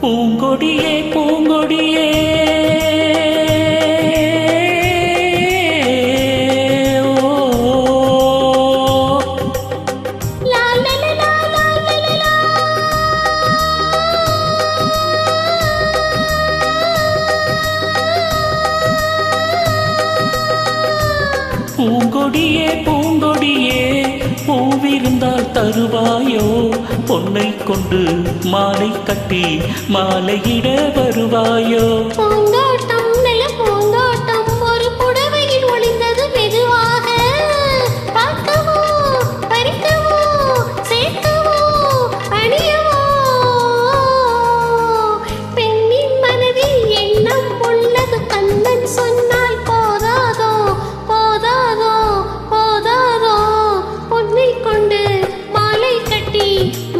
பூங்கொடியே பூங்கொடியே பூங்கொடியே பூங்கொடியே பூவிருந்தால் தருவாயோ பொன்னை கொண்டு மாலை கட்டி மாலையிட வருவாயோ பூங்காட்டம் நல்ல பூங்காட்டம் ஒரு புடவையில் ஒளிந்தது மெதுவாக பார்க்கவோ பறிக்கவோ சேர்க்கவோ அணியவோ பெண்ணின் மனதில் எண்ணம் உள்ளது கண்ணன் சொன்னால் போதாதோ போதாதோ போதாதோ பொன்னை கொண்டு மாலை கட்டி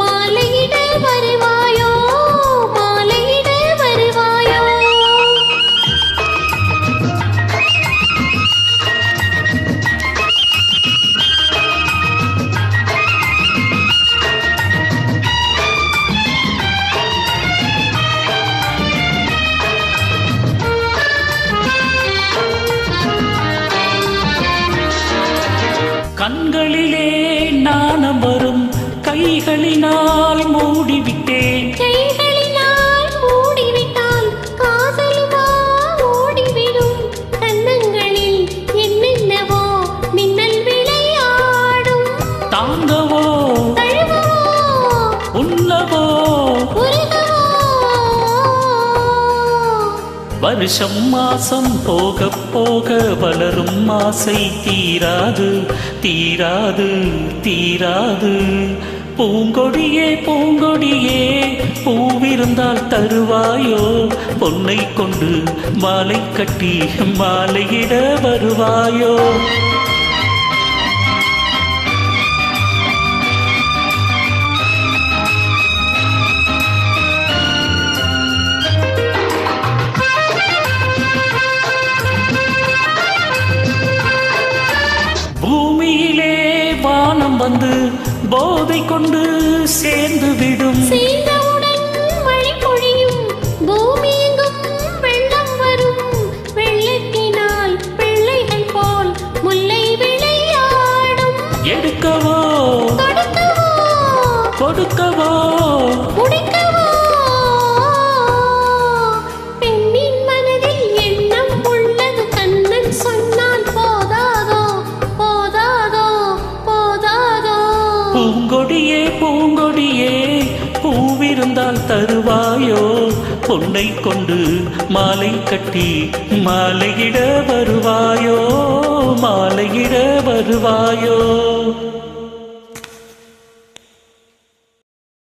மாலையிட வருவாயோ மாலையிட வருவாயோ கண்களிலே நாணம் வரும் கைகளினால் மூடிவிட்டேன் கைகளினால் மூடிவிட்டால் காதலுமா ஓடிவிடும் கன்னங்களில் என்னென்னவோ மின்னல் விளையாடும் தாங்கவோ தழுவவோ உண்ணவோ உருகவோ வருஷம் மாசம் போக போக வளரும் ஆசை தீராது தீராது தீராது பூங்கொடியே பூங்கொடியே பூவிருந்தால் தருவாயோ பொன்னை கொண்டு மாலை கட்டி மாலையிட வருவாயோ பூமியிலே வானம் வந்து போதை கொண்டு சேர்ந்து விடும் சேர்ந்தவுடன் மழை பொழியும் பூமி எங்கும் வெள்ளம் வரும் வெள்ளத்தினால் பிள்ளைகள் போல் முல்லை விளையாடும் எடுக்கவோ கொடுக்கவோ கொடுக்கவோ முடிக்கவோ பெண்ணின் மனதில் எண்ணம் உள்ளது கண்ணன் சொன்னால் போதாதோ போதாதோ போதாதோ பூங்கொடியே பூங்கொடியே பூவிருந்தால் தருவாயோ பொன்னை கொண்டு மாலை கட்டி மாலையிட வருவாயோ மாலையிட வருவாயோ